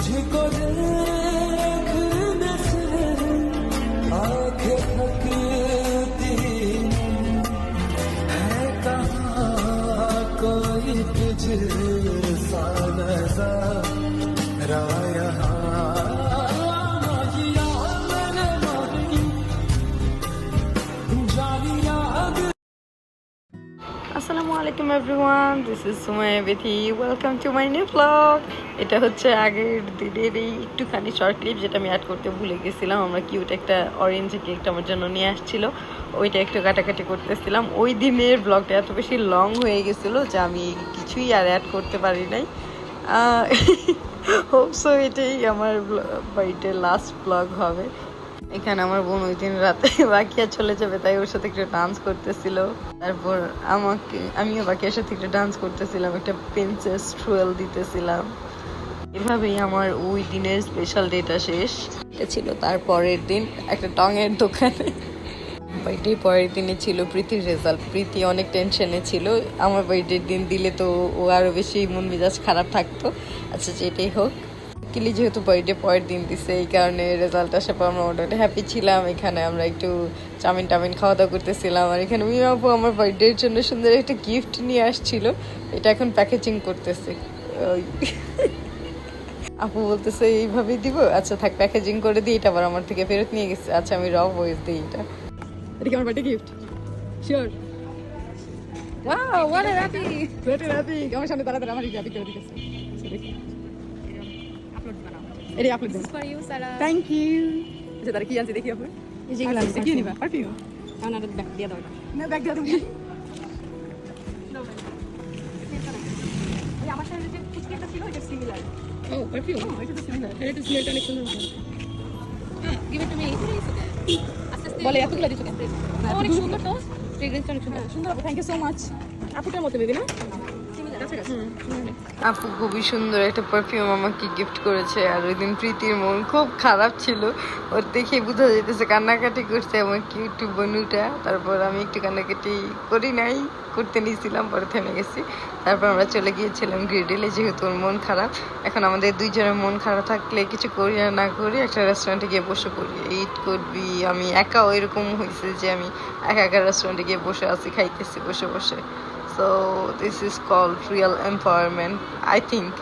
तुझको देखने से आंखें थकती है कहाँ कोई तुझसा नज़ारा यहाँ আসসালামু আলাইকুম everyone, this is Sumaiya Bithi. Welcome to my new blog. এটা হচ্ছে আগের দিনের এই একটুখানি শর্ট ক্লিপ যেটা আমি অ্যাড করতে ভুলে গেছিলাম। আমরা কিউট একটা অরেঞ্জ কেকটা আমার জন্য নিয়ে আসছিল, ওইটা একটু কাটাকাটি করতেছিলাম। ওই দিনের ব্লগটা এত বেশি লং হয়ে গেছিলো যে আমি কিছুই আর অ্যাড করতে পারি নাই। হোপসো এটাই আমার বাড়িতে লাস্ট ব্লগ হবে। এখানে আমার বোন ওই দিন রাতে বাকিয়া চলে যাবে, তাই ওর সাথে একটু ডান্স করতেছিল। তারপর আমিও বাকিয়ার সাথে একটু ডান্স করতেছিলাম, একটা প্রিন্সেস ট্রুয়েল দিতেছিলাম। এভাবেই আমার ওই দিনের স্পেশাল ডেটা শেষ। এটা ছিল তারপরের দিন একটা টঙের দোকানে। বার্থডে পরের দিনে ছিল প্রীতির রেজাল্ট। প্রীতি অনেক টেনশনে ছিল, আমার বার্থডের দিন দিলে তো ও আরও বেশি মন মেজাজ খারাপ থাকতো। আচ্ছা যেটাই হোক, যেহেতু বার্থডে পরের দিন দিছে এই কারণে রেজাল্ট আসার পর আমরা মোটামুটি হ্যাপি ছিলাম। এখানে আমরা একটু চাউমিন টাউমিন খাওয়া দাওয়া করতেছিলাম। আর এখানে মিম আপু আমার বার্থডের জন্য সুন্দর একটা গিফট নিয়ে আসছিল, এটা এখন প্যাকেজিং করতেছে। আপু বলতেছে এইভাবেই দিব, আচ্ছা থাক প্যাকেজিং করে দিই। এটা আবার আমার থেকে ফেরত নিয়ে গেছে। আচ্ছা আমি র ভয়েস দিই। এটা কি আমার birthday gift? Sure? Wow, what a happy, what a happy. আমার সামনে দাঁড়া আমার হ্যাপি করে দিতেছে। এটাই আপলোড দিন। For you, Sarah. Thank you. আচ্ছা তারা কি আনছে দেখি আপু। যেগুলো আচ্ছা, কি নিবা? পারফিউম? আমার ব্যাগ দিয়ে দাও। না ব্যাগ দিয়ে তুমি। ওই আমার সাথে যে ফুচকাটা ছিল এটা সিমিলার। ও পারফিউম, এটা তো সিমিলার। এটা স্মেলটা অনেক সুন্দর। হ্যাঁ, give it to me. আস্তে আস্তে বলে এতগুলো দিছো কেন? অনেক সুন্দর তো। ফ্রেগ্রেন্সটা অনেক সুন্দর। সুন্দর আপু, থ্যাংক ইউ সো মাচ। আপুটার মতো বেবি না? আপু খুবই সুন্দর একটা পারফিউম আমাকে গিফট করেছে। আর ওই দিন প্রীতির মন খুব খারাপ ছিল, ওর দেখে বোঝা যেতেছে কান্নাকাটি করছে আমার কিউট বনুটা। তারপর আমি একটু কান্নাকাটি করি নাই, করতে নিয়েছিলাম, পরে থেমে গেছি। তারপর আমরা চলে গিয়েছিলাম গ্রিডেলে, যেহেতু ওর মন খারাপ। এখন আমাদের দুইজনের মন খারাপ থাকলে কিছু করি আর না করি একটা রেস্টুরেন্টে গিয়ে বসে পড়ি। ইট করবি, আমি একা এরকম হয়েছে যে আমি একা একা রেস্টুরেন্টে গিয়ে বসে আছি, খাইতেছি বসে বসে। So this is called real empowerment I think.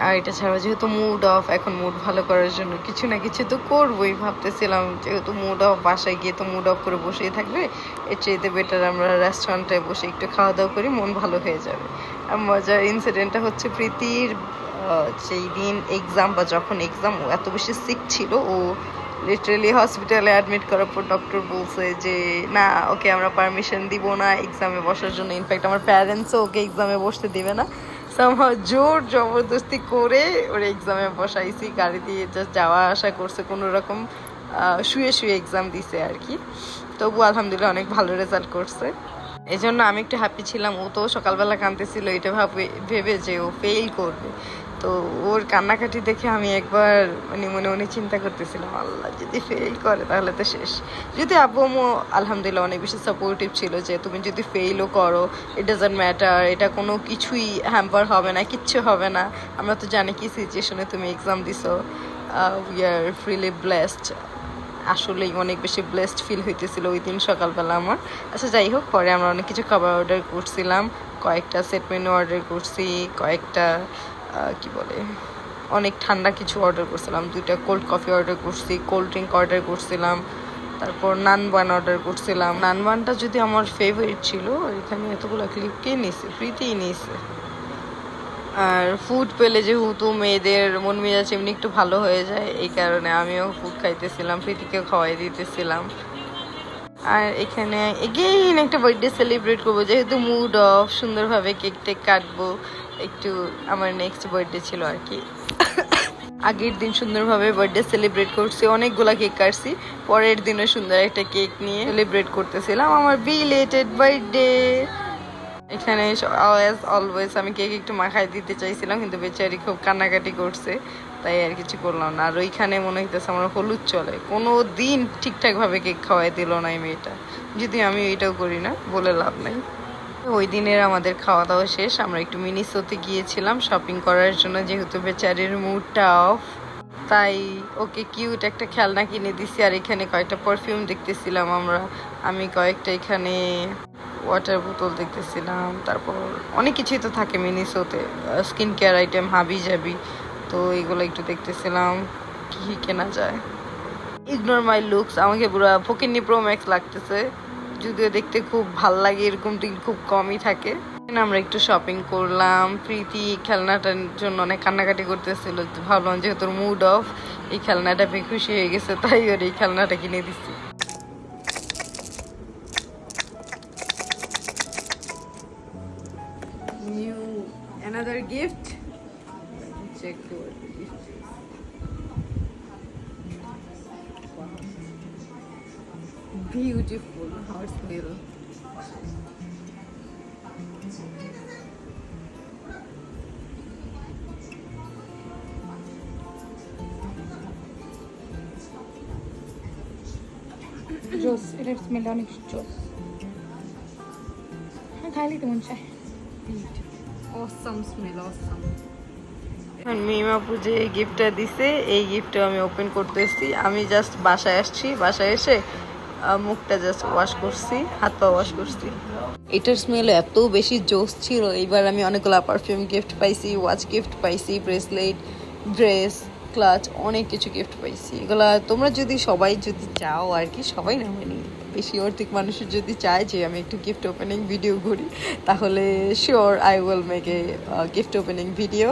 আর এটা ছাড়া যেহেতু মুড অফ, এখন মুড ভালো করার জন্য কিছু না কিছু তো করবোই। ভাবতেছিলাম যেহেতু মুড অফ, বাসায় গিয়ে তো মুড অফ করে বসেই থাকবে, এর চাইতে বেটার আমরা রেস্টুরেন্টে বসে একটু খাওয়া দাওয়া করি, মন ভালো হয়ে যাবে। আর মজার ইনসিডেন্টটা হচ্ছে প্রীতির সেই দিন এক্সাম, বা যখন এক্সাম, ও এত বেশি সিক ছিল, ও লিটারেলি হসপিটালে অ্যাডমিট করার পর ডক্টর বলছে যে না, ওকে আমরা পারমিশন দিব না এক্সামে বসার জন্য। ইনফ্যাক্ট আমার প্যারেন্টসও ওকে এক্সামে বসতে দিবে না। সামহাও জোর জবরদস্তি করে ওর এক্সামে বসাইছি, গাড়ি দিয়ে জাস্ট যাওয়া আসা করছে, কোনো রকম শুয়ে শুয়ে এক্সাম দিছে আর কি। তবু আলহামদুলিল্লাহ অনেক ভালো রেজাল্ট করছে, এই জন্য আমি একটু হ্যাপি ছিলাম। ও তো সকালবেলা কাঁদতেছিল এটা ভেবে যে ও ফেল করবে। তো ওর কান্নাকাটি দেখে আমি একবার মানে মনে মনে চিন্তা করতেছিলাম, আল্লাহ যদি ফেল করে তাহলে তো শেষ। যদি আব্বু আম্মু আলহামদুলিল্লাহ অনেক বেশি সাপোর্টিভ ছিল যে তুমি যদি ফেলও করো ইট ডাজন্ট ম্যাটার, এটা কোনো কিছুই হ্যাম্পার হবে না, কিচ্ছু হবে না। আমরা তো জানি কি সিচুয়েশনে তুমি এক্সাম দিছো। We are freely blessed. আসলেই অনেক বেশি ব্লেসড ফিল হইতেছিল ওই দিন সকালবেলা আমার। আচ্ছা যাই হোক, পরে আমরা অনেক কিছু খাবার অর্ডার করছিলাম, কয়েকটা সেট মেনু অর্ডার করছি, কয়েকটা কি বলে অনেক ঠান্ডা কিছু অর্ডার করছিলাম, 2টা কোল্ড কফি অর্ডার করছি, কোল্ড ড্রিঙ্ক অর্ডার করছিলাম, তারপর নানবান অর্ডার করছিলাম। নানবানটা যদি আমার ফেভারিট ছিল, এখানে এতগুলো ক্লিপ কে নিয়েছে, প্রীতিই নিয়েছে। আর ফুড পেলে যেহেতু মেয়েদের মন মেজাজ এমনি একটু ভালো হয়ে যায়, এই কারণে আমিও ফুড খাইতেছিলাম, প্রীতিকেও খাওয়াই দিতেছিলাম। আর এখানে এগেইন একটা বার্থডে সেলিব্রেট করবো, যেহেতু মুড অফ, সুন্দরভাবে কেক টেক কাটবো একটু। আমার নেক্সট বার্থডে ছিল আর কি, আগের দিন সুন্দরভাবে বার্থডে সেলিব্রেট করছি, অনেকগুলা কেক কাটছি। পরের দিনও সুন্দর একটা কেক নিয়ে সেলিব্রেট করতেছিলাম আমার বিলেটেড বার্থডে। এখানে অলওয়েজ আমি কেক একটু মাখাই দিতে চাইছিলাম, কিন্তু বেচারি খুব কান্নাকাটি করছে, তাই আর কিছু করলাম না। আর ওইখানে মনে হইতেছে আমার হলুদ চলে, কোনো দিন ঠিকঠাকভাবে কেক খাওয়াই দিল না এই মেয়েটা। যদি আমি এইটাও করি না, বলে লাভ নাই। ওই দিনের আমাদের খাওয়া দাওয়া শেষ, আমরা একটু মিনিসোতে গিয়েছিলাম শপিং করার জন্য, যেহেতু বেচারির মুডটা অফ, তাই ওকে কিউট একটা খেলনা কিনে দিছি। আর এখানে কয়েকটা পারফিউম দেখতেছিলাম আমি কয়েকটা এখানে ওয়াটার বোতল দেখতেছিলাম, তারপর অনেক কিছুই তো থাকে মিনিসোতে, স্কিন কেয়ার আইটেম হাবি জাবি, তো এগুলো একটু দেখতেছিলাম কি কেনা যায়। ইগনোর মাই লুকস, আমাকে পুরো ফকিন্নি প্রো ম্যাক্স লাগতেছে, যদিও দেখতে খুব ভাল লাগে, এরকম দিন খুব কমই থাকে। আমরা একটু শপিং করলাম। প্রীতি খেলনাটার জন্য অনেক কান্নাকাটি করতেছিল, ভাবলাম যেহেতু মুড অফ, এই খেলনাটা পেয়ে খুশি হয়ে গেছে, তাই ওর এই খেলনাটা কিনে দিচ্ছি। New another gift. Check what the gift is. Beautiful horse mirror. জোস, এটার স্মেলটা অনেক জোস। হ্যাঁ, খাইলে তো মন চায়। Awesome smell, awesome. মিমাপু যে এই গিফটটা দিছে, এই গিফটটা আমি ওপেন করতেছি। আমি জাস্ট বাসায় আসছি, বাসায় এসে মুখটা জাস্ট ওয়াশ করছি, হাত পা ওয়াশ করছি। এটার স্মেল এত বেশি জোস ছিল। এইবার আমি অনেকগুলো পারফিউম গিফট পাইছি, ওয়াচ গিফট পাইছি, ব্রেসলেট, ড্রেস, ক্লাচ, অনেক কিছু গিফট পাইছি। এগুলা তোমরা যদি সবাই যদি চাও আর কি, সবাই না মানে বেশি অর্থিক মানুষের যদি চায় যে আমি একটু গিফট ওপেনিং ভিডিও করি, তাহলে sure I will make a gift opening video.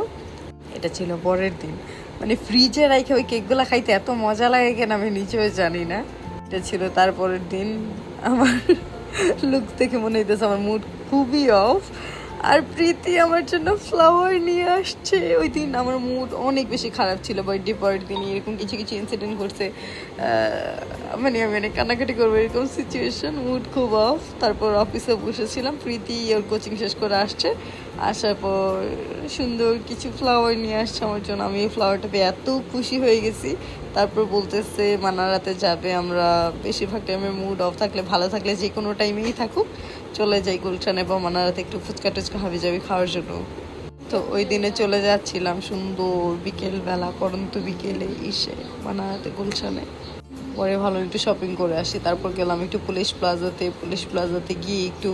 এটা ছিল পরের দিন, মানে ফ্রিজে রাখে ওই কেকগুলো খাইতে এত মজা লাগে কেন আমি নিজেও জানি না। এটা ছিল তারপরের দিন। আমার লুক দেখে মনে হইতেছে আমার মুড খুবই অফ। আর প্রীতি আমার জন্য ফ্লাওয়ার নিয়ে আসছে। ওই দিন আমার মুড অনেক বেশি খারাপ ছিল, বার্থডে পরের দিন এরকম কিছু কিছু ইনসিডেন্ট ঘটছে, মানে আমি অনেক কান্নাকাটি করবো এরকম সিচুয়েশন, মুড খুব অফ। তারপর অফিসে বসেছিলাম, প্রীতি ওর কোচিং শেষ করে আসছে, আসার পর সুন্দর কিছু ফ্লাওয়ার নিয়ে আসছে আমার জন্য। আমি এই ফ্লাওয়ারটা পেয়ে এত খুশি হয়ে গেছি। তারপর বলতেছে মানারাতে যাবে, আমরা বেশিরভাগ টাইমে মুড অফ থাকলে, ভালো থাকলে যে কোনো টাইমেই থাকুক চলে যাই গুলশানে বা মানারাতে একটু ফুচকা টুচকা হাবি যাবি খাওয়ার জন্য। তো ওই দিনে চলে যাচ্ছিলাম সুন্দর বিকেলবেলা, পরন্ত বিকেলে এসে মানারাতে গুলশানে। পরে ভালো একটু শপিং করে আসি, তারপর গেলাম একটু পুলিশ প্লাজাতে গিয়ে একটু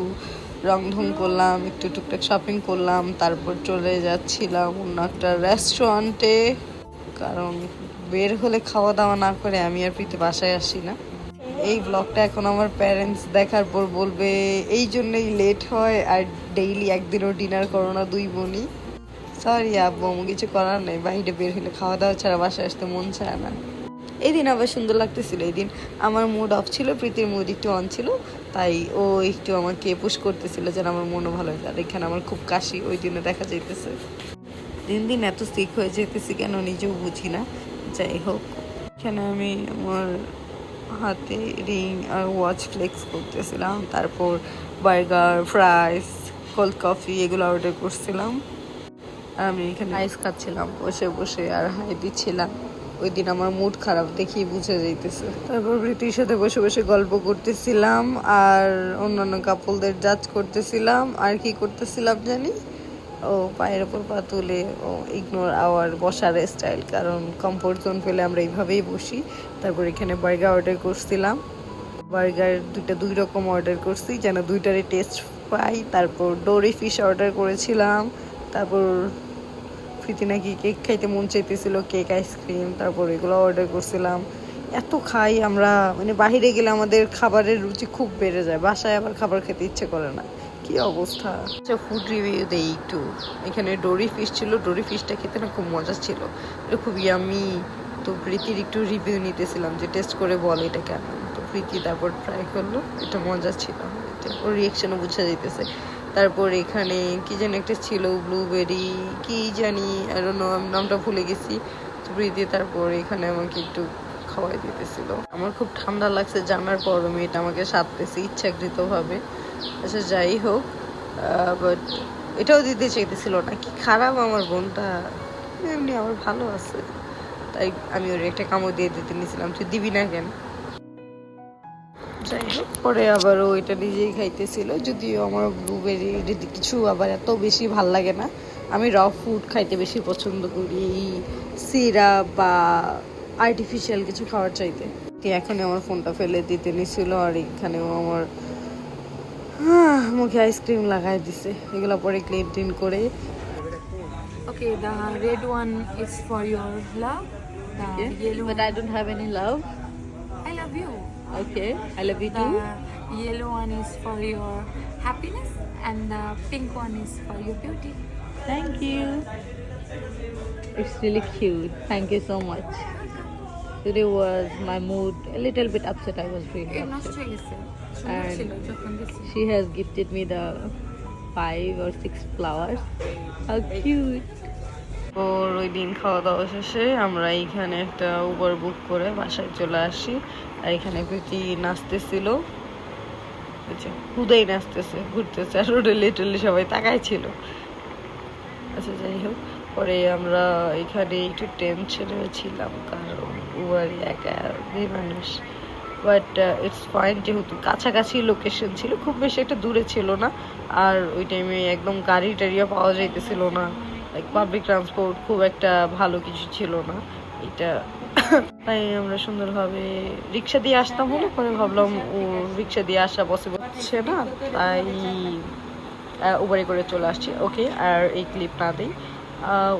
রংধং করলাম, একটু টুকটাক শপিং করলাম। তারপর চলে যাচ্ছিলাম অন্য একটা রেস্টুরেন্টে, কারণ বের হলে খাওয়া দাওয়া না করে আমি আর প্রীতি বাসায় আসি না। এই ব্লগটা এখন আমার প্যারেন্টস দেখার পর বলবে এই জন্যই লেট হয়, আর ডেইলি একদিনও ডিনার করো না দুই বোনই। সরি আব্বু, কিছু করার নেই, বাইরে বের হলে খাওয়া দাওয়া ছাড়া বাসায় আসতে মন চায় না। এই দিন আবার সুন্দর লাগতেছিল। এই দিন আমার মুড অফ ছিল, প্রীতির মুড একটু অন ছিল, তাই ও একটু আমাকে পুশ করতেছিল যেন আমার মনও ভালো হয়ে যায়। আর এখানে আমার খুব কাশি ওই দিনে দেখা যাইতেছে। দিন দিন এত সিক হয়ে যেতেছি কেন নিজেও বুঝি না। যাই হোক, এখানে আমি আমার হাতে রিং আর ওয়াচ ফ্লেক্স করতেছিলাম। তারপর বার্গার, ফ্রাইস, কোল্ড কফি এগুলো অর্ডার করছিলাম। আর আমি এখানে আইস খাচ্ছিলাম বসে বসে আর হাই দিচ্ছিলাম। ওই দিন আমার মুড খারাপ দেখেই বুঝে যাইতেছে। তারপর প্রীতির সাথে বসে বসে গল্প করতেছিলাম আর অন্যান্য কাপলদের জাজ করতেছিলাম। আর কি করতেছিলাম জানি, ও পায়ের ওপর পা তুলে ও ইগনোর আওয়ার বসার স্টাইল, কারণ কমফোর্ট জোন পেলে আমরা এইভাবেই বসি। তারপর এখানে বার্গার অর্ডার করছিলাম, বার্গার দুই রকম অর্ডার করছি যেন দুইটারই টেস্ট পাই। তারপর ডোরি ফিশ অর্ডার করেছিলাম। তারপর প্রীতি নাকি কেক খাইতে মন চাইতেছিল, কেক, আইসক্রিম, তারপর এগুলো অর্ডার করছিলাম। এত খাই আমরা, মানে বাইরে গেলে আমাদের খাবারের রুচি খুব বেড়ে যায়, বাসায় আবার খাবার খেতে ইচ্ছে করে না, কি অবস্থা। আচ্ছা, ফুড রিভিউ দেই একটু। এখানে ডোরি ফিশ ছিল, ডোরি ফিশটা খেতে না খুব মজা ছিল, এটা খুব ইয়ামি। তো প্রীতির একটু রিভিউ নিতেছিলাম যে টেস্ট করে বল এটা কেমন। তো প্রীতি তারপর ট্রাই করলো, এটা মজা ছিল, ওর রিয়াকশনও বোঝা যাইতেছে। তারপর এখানে কি যেন একটা ছিল, ব্লুবেরি কি জানি, আর নামটা ভুলে গেছি। তো প্রীতি তারপর এখানে আমাকে একটু খাওয়াই দিতেছিল। আমার খুব ঠান্ডা লাগছে জানার পর মেয়েটা আমাকে সাধতেছে ইচ্ছাকৃতভাবে। আচ্ছা যাই হোক, বাট এটাও দিতে চাইতেছিল না, কি খারাপ আমার বোনটা, এমনি আমার ভালো আছে, তাই আমি ওর একটা কামড় দিয়ে দিতে নিয়েছিলাম। তুই দিবি না কেন? যাই হোক, পরে আবারও এটা নিজেই খাইতেছিল, যদিও আমার ব্লুবেরি কিছু আবার এত বেশি ভাল লাগে না। আমি র ফুড খাইতে বেশি পছন্দ করি, সিরাপ বা আর্টিফিশিয়াল কিছু খাওয়ার চাইতে। এখন আমার ফোনটা ফেলে দিতে নিছিল, আর এখানেও আমার মুখে আইসক্রিম লাগাই দিছে। এগুলো পরে ক্লিন করে Okay, the red one is for your love. The yellow but I don't have any love. I love you. Okay, I love you The too. yellow one is for your happiness, and the pink one is for your beauty. Thank you. It's really cute. Thank you so much. Today was my mood a little bit upset. I was really It নষ্ট upset. হয়ে গেছে। সুন্দর And ছিল যখন দিছি। she has gifted me the 5 or 6 flowers. How cute. ওর ওই দিন খাওয়া দাওয়া শেষে আমরা এইখানে একটা উবার বুক করে বাসায় চলে আসি। আর এখানে প্রীতি নাচতেছিল, হুদাই নাচতেছে, ঘুরতেছে, আর রোডে লিটারলি সবাই তাকাই ছিল। আচ্ছা যাই হোক, পরে আমরা এখানে একটু টেনশনে ছিলাম, কারণ উবারই একা দুই মানুষ। বাট ইটস ফাইন, যেহেতু কাছাকাছি লোকেশন ছিল, খুব বেশি একটা দূরে ছিল না। আর ওই টাইমে একদম গাড়ি টাড়িও পাওয়া যাইতেছিল না, লাইক পাবলিক ট্রান্সপোর্ট খুব একটা ভালো কিছু ছিল না এটা। তাই আমরা সুন্দরভাবে রিক্সা দিয়ে আসতাম হলে, পরে ভাবলাম ও রিক্সা দিয়ে আসা পসিবল হচ্ছে না, তাই উবারে করে চলে আসছি। ওকে, আর এই ক্লিপ না দিই,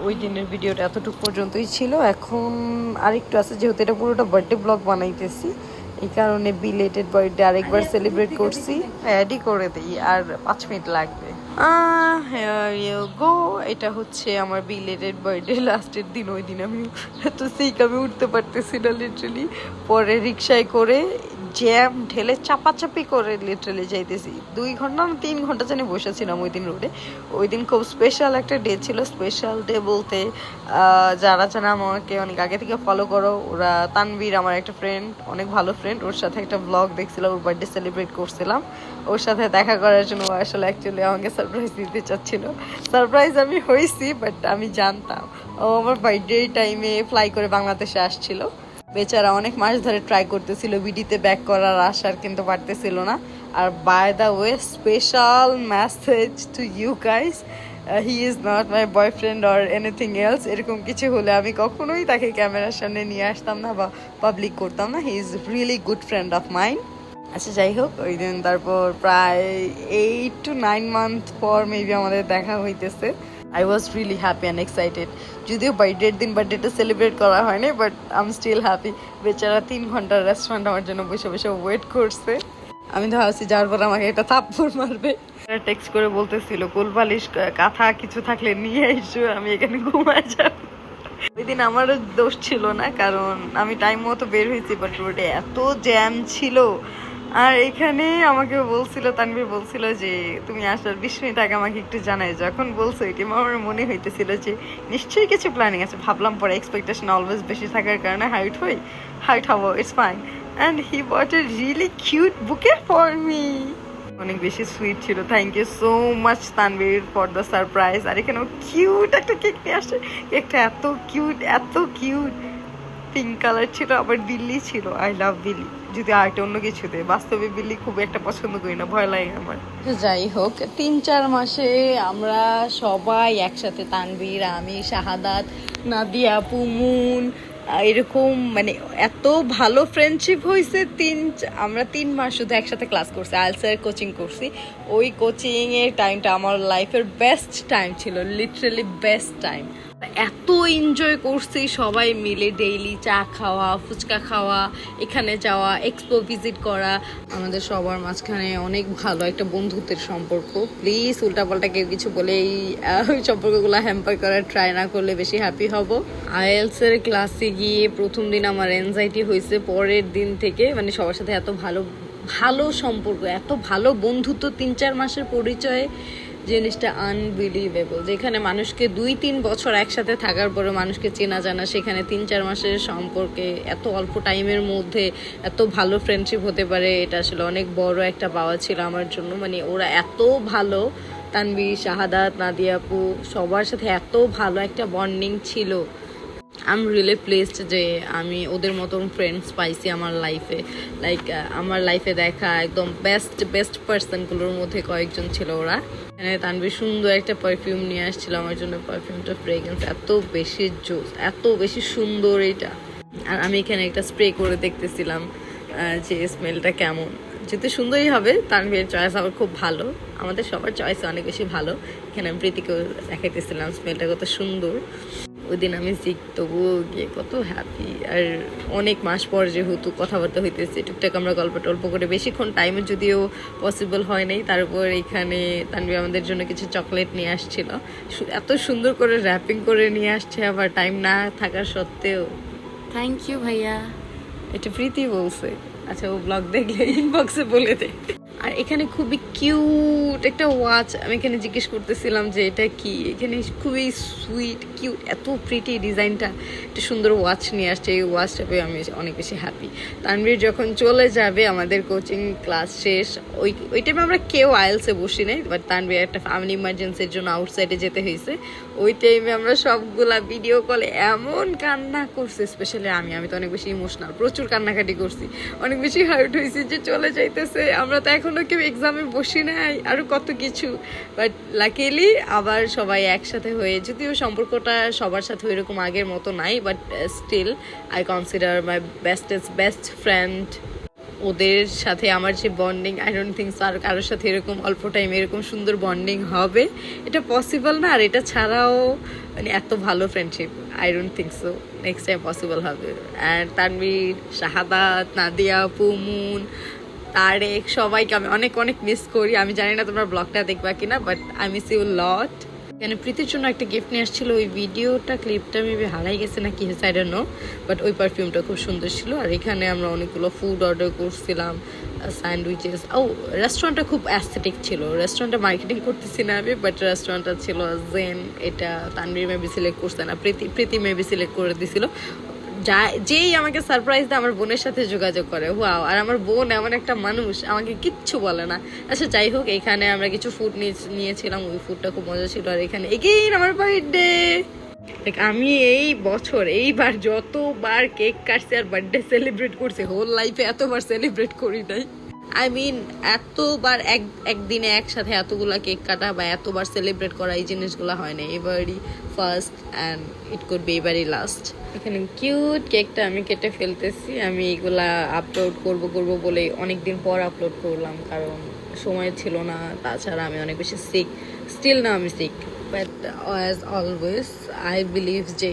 ওই দিনের ভিডিওটা এতটুকু পর্যন্তই ছিল। এখন আরেকটু আছে, যেহেতু এটা পুরোটা বার্থডে ব্লগ বানাইতেছি, এই কারণে বিলেটেড বার্থডে আরেকবার সেলিব্রেট করছি। অ্যাডই করে দিই, আর 5 মিনিট লাগবে। গো, এটা হচ্ছে আমার বিলেটেড বার্থডে লাস্টের দিন। ওই দিন আমি এত সিক, আমি উঠতে পারতেছি না লিটারালি। পরে রিক্সায় করে জ্যাম ঢেলে চাপাচাপি করে লিটারালি যাইতেছি। 2 ঘন্টা না 3 ঘন্টা জানি বসেছিলাম ওই দিন রোডে। ওই দিন খুব স্পেশাল একটা ডে ছিল। স্পেশাল ডে বলতে যারা যারা আমাকে অনেক আগে থেকে ফলো করো, ওরা, তানভীর আমার একটা ফ্রেন্ড, অনেক ভালো ফ্রেন্ড, ওর সাথে একটা ব্লগ দেখছিলাম, ওর বার্থডে সেলিব্রেট করছিলাম। ওর সাথে দেখা করার জন্য ও আসলে অ্যাকচুয়ালি আমাকে সারপ্রাইজ দিতে চাচ্ছিল। সারপ্রাইজ আমি হয়েছি, বাট আমি জানতাম ও আমার বার্থডে টাইমে ফ্লাই করে বাংলাদেশে আসছিল। বেচারা অনেক মাস ধরে ট্রাই করতেছিল বিডিতে ব্যাক করার, আসার, কিন্তু পারতেছিল না। আর by the way, special message to you guys, he is not my boyfriend or anything else. এরকম কিছু হলে আমি কখনোই তাকে ক্যামেরার সামনে নিয়ে আসতাম না বা পাবলিক করতাম না। He is really good friend of mind. আচ্ছা যাই হোক, ওই দিন তারপর প্রায় 8 to 9 মান্থ পর মেবি আমাদের দেখা হইতেছে। I was really happy and excited. যদিও বার্থডের দিন বার্থডেটা সেলিব্রেট করা হয়নি, but I am still happy. বেচারা 3 ঘন্টার রেস্টুরেন্ট আমার জন্য বসে বসে ওয়েট করছে। আমি তো ভাবছি যাওয়ার পর আমাকে একটা থাপ্পড় মারবে। টেক্সট করে বলতেছিল কোলবালিশ কাঁথা কিছু থাকলে নিয়ে এসো, আমি এখানে ঘুমায় যাব। ওই দিন আমারও দোষ ছিল না, কারণ আমি টাইম মতো বের হয়েছি, বাট রোডে এত জ্যাম ছিল। আর এখানে আমাকে বলছিল, তানভীর বলছিল যে তুমি আসার 20 মিনিট আগে আমাকে একটু জানাই। যখন বলছো এটি আমার মনে হইতেছিল যে নিশ্চয়ই কিছু প্ল্যানিং আছে। ভাবলাম পরে এক্সপেকটেশন অলওয়েজ বেশি থাকার কারণে হাইট হবো, it's fine. And he bought a really cute bouquet for me. অনেক বেশি সুইট ছিল। Thank you so much Tanvir for the surprise. আর এখানেও কিউট একটা কেক নিয়ে আসে। কেকটা এত কিউট পিঙ্ক কালার ছিল, আবার বিল্লি ছিল। আই লাভ বিল্লি, যদি আরেকটা অন্য কিছুতে। বাস্তবে বিল্লি খুব একটা পছন্দ করি না, ভয় লাগে আমার। যাই হোক, 3-4 মাসে আমরা সবাই একসাথে, তানভীর, আমি, শাহাদাত, নাদিয়া আপু, মুন, এরকম মানে এত ভালো ফ্রেন্ডশিপ হয়েছে। আমরা 3 মাস শুধু একসাথে ক্লাস করছি, আইএলটিএস কোচিং করছি। ওই কোচিংয়ের টাইমটা আমার লাইফের বেস্ট টাইম ছিল, লিটারালি বেস্ট টাইম। এত এনজয় করছি সবাই মিলে, ডেইলি চা খাওয়া, ফুচকা খাওয়া, এখানে যাওয়া, এক্সপো ভিজিট করা। আমাদের সবার মাঝখানে অনেক ভালো একটা বন্ধুত্বের সম্পর্ক। প্লিজ উল্টাপাল্টা কেউ কিছু বলে এই সম্পর্কগুলো হ্যাম্পার করার ট্রাই না করলে বেশি হ্যাপি হব। আইএলটিএস এর ক্লাসে গিয়ে প্রথম দিন আমার এনজাইটি হয়েছে, পরের দিন থেকে মানে সবার সাথে এত ভালো সম্পর্ক, এত ভালো বন্ধুত্ব 3-4 মাসের পরিচয়ে, জিনিসটা আনবিলিভেবল। যেখানে মানুষকে 2-3 বছর একসাথে থাকার পরে মানুষকে চেনা জানা, সেখানে 3-4 মাসের সম্পর্কে এত অল্প টাইমের মধ্যে এত ভালো ফ্রেন্ডশিপ হতে পারে, এটা আসলে অনেক বড় একটা পাওয়া ছিল আমার জন্য। মানে ওরা এত ভালো, তানভীর, শাহাদাত, নাদিয়া আপু, সবার সাথে এত ভালো একটা বন্ডিং ছিল। আই এম রিয়েলি প্লেসড যে আমি ওদের মতন ফ্রেন্ডস পাইছি আমার লাইফে। লাইক আমার লাইফে দেখা একদম বেস্ট পার্সনগুলোর মধ্যে কয়েকজন ছিল ওরা। এখানে তানভীর সুন্দর একটা পারফিউম নিয়ে আসছিল আমার জন্য। পারফিউমটা ফ্রেগ্রেন্স এত বেশি জোস, এত বেশি সুন্দর এটা। আর আমি এখানে একটা স্প্রে করে দেখতেছিলাম যে স্মেলটা কেমন। যেহেতু সুন্দরই হবে, তানভীরের চয়েস আবার খুব ভালো, আমাদের সবার চয়েস অনেক বেশি ভালো। এখানে আমি প্রীতিকেও দেখাইতেছিলাম স্মেলটা কত সুন্দর। ওই দিন আমি শিখ তবুও গিয়ে কত হ্যাপি। আর অনেক মাস পর যেহেতু কথাবার্তা হইতেছে, টুকটাক আমরা গল্প টল্প করে বেশিক্ষণ টাইমে যদিও পসিবল হয় নাই। তারপর এখানে তানভীর আমাদের জন্য কিছু চকলেট নিয়ে আসছিল, এত সুন্দর করে র্যাপিং করে নিয়ে আসছে, আবার টাইম না থাকার সত্ত্বেও। থ্যাংক ইউ ভাইয়া। এটা প্রীতি বলছে। আচ্ছা, ও ব্লগ দেখলে ইনবক্সে বলে দে। আর এখানে খুবই কিউট একটা ওয়াচ, আমি এখানে জিজ্ঞেস করতেছিলাম যে এটা কি। এখানে খুবই সুইট কিউট, এত প্রিটি ডিজাইনটা, একটা সুন্দর ওয়াচ নিয়ে আসছে। এই ওয়াচটা পেয়ে আমি অনেক বেশি হ্যাপি। তানভীর যখন চলে যাবে, আমাদের কোচিং ক্লাস শেষ, ওই টাইমে আমরা কেউ আইএলসে বসি নাই, বাট তানভীর একটা ফ্যামিলি ইমার্জেন্সির জন্য আউটসাইডে যেতে হয়েছে। ওই টাইমে আমরা সবগুলা ভিডিও কলে এমন কান্না করছি, স্পেশালি আমি তো অনেক বেশি ইমোশনাল, প্রচুর কান্নাকাটি করছি, অনেক বেশি হার্ট হয়েছে যে চলে যাইতেছে। আমরা তো এখনো কেউ এক্সামে বসি নাই, আরো কত কিছু। বাট লাকিলি আবার সবাই একসাথে হয়ে, যদিও সম্পর্কটা সবার সাথে ওইরকম আগের মতো নাই, but still I consider my best friend. ওদের সাথে আমার যে bonding, I don't think so আর কারোর সাথে এরকম অল্প টাইম এরকম সুন্দর বন্ডিং হবে, এটা পসিবল না। আর এটা ছাড়াও মানে এত ভালো friendship I don't think so next time possible হবে। অ্যান্ড তানভীর, শাহাদাত, নাদিয়া, পুমুন, তারেক, সবাইকে আমি অনেক অনেক মিস করি। আমি জানি না তোমরা ব্লগটা দেখবা কিনা, but I miss you lot. এখানে প্রীতির জন্য একটা গিফট নিয়ে আসছিল, ওই ভিডিওটা ক্লিপটা মেবি হারাই গেছে না কি হয়েছে, আই ডোন্ট নো, বাট ওই পারফিউমটা খুব সুন্দর ছিল। আর এখানে আমরা অনেকগুলো ফুড অর্ডার করছিলাম, স্যান্ডউইচেস। রেস্টুরেন্টটা খুব অ্যাস্থেটিক ছিল। রেস্টুরেন্টটা মার্কেটিং করতেছি না আমি, বাট রেস্টুরেন্টটা ছিল জেন। এটা তানভীর মেবি সিলেক্ট করছে না, প্রীতি মেবি সিলেক্ট করে দিছিল। যেই আমাকে সারপ্রাইজ দেয় আমার বোনের সাথে যোগাযোগ করে, ওয়াও। আর আমার বোন এমন একটা মানুষ, আমাকে কিচ্ছু বলে না। আচ্ছা যাই হোক, এখানে আমরা কিছু ফুড নিয়েছিলাম, ওই ফুডটা খুব মজা ছিল। আর এখানে এগেইন আমার বার্থডে। আমি এই বছর এইবার যতবার কেক কাটছি আর বার্থডে সেলিব্রেট করছি, হোল লাইফে এতবার সেলিব্রেট করি নাই। আই মিন এতবার একদিনে একসাথে এতগুলা কেক কাটা বা এতবার সেলিব্রেট করা, এই জিনিসগুলো হয় না। এবারই first and it could be এবারই লাস্ট। এখানে কিউট কেকটা আমি কেটে ফেলতেছি। আমি এগুলা আপলোড করব বলে অনেকদিন পর আপলোড করলাম, কারণ সময় ছিল না। তাছাড়া আমি অনেক বেশি সিক, স্টিল না আমি sick, but as always I believe যে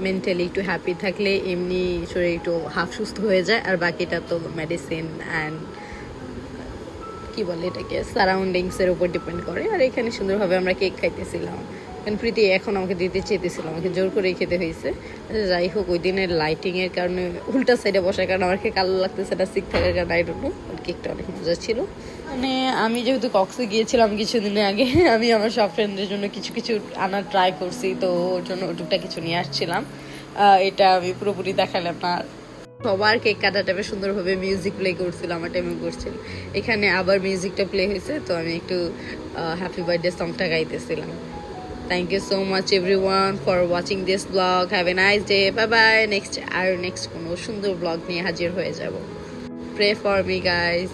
মেন্টালি একটু হ্যাপি থাকলে এমনি শরীর একটু হাফ সুস্থ হয়ে যায়, আর বাকিটা তো মেডিসিন অ্যান্ড কি বলে এটাকে সারাউন্ডিংসের উপর ডিপেন্ড করে। আর এখানে সুন্দরভাবে আমরা কেক খাইতেছিলাম। কারণ প্রীতি এখন আমাকে দিতে চেয়েছিল, আমাকে জোর করেই খেতে হয়েছে। যাই হোক, ওই দিনের লাইটিংয়ের কারণে উল্টা সাইডে বসার কারণে আমাকে কালো লাগতেছে, এটা সিক থাকার কারণে আই ডোন্ট নো। কেকটা অনেক মজা ছিল। মানে আমি যেহেতু কক্সে গিয়েছিলাম কিছুদিনের আগে, আমি আমার সব ফ্রেন্ডদের জন্য কিছু কিছু আনার ট্রাই করছি, তো ওর জন্য ওটুকটা কিছু নিয়ে আসছিলাম। এটা আমি পুরোপুরি দেখালাম না। সবার কেক কাটা টাইমে সুন্দরভাবে মিউজিক প্লে করছিল, আমার টাইমে করছিল। এখানে আবার মিউজিকটা প্লে হয়েছে, তো আমি একটু হ্যাপি বার্থডে সংটা গাইতেছিলাম। Thank you so much everyone for watching this vlog. Have a nice day. Bye bye. Next কোনো সুন্দর vlog নিয়ে হাজির হয়ে যাব. Pray for me guys.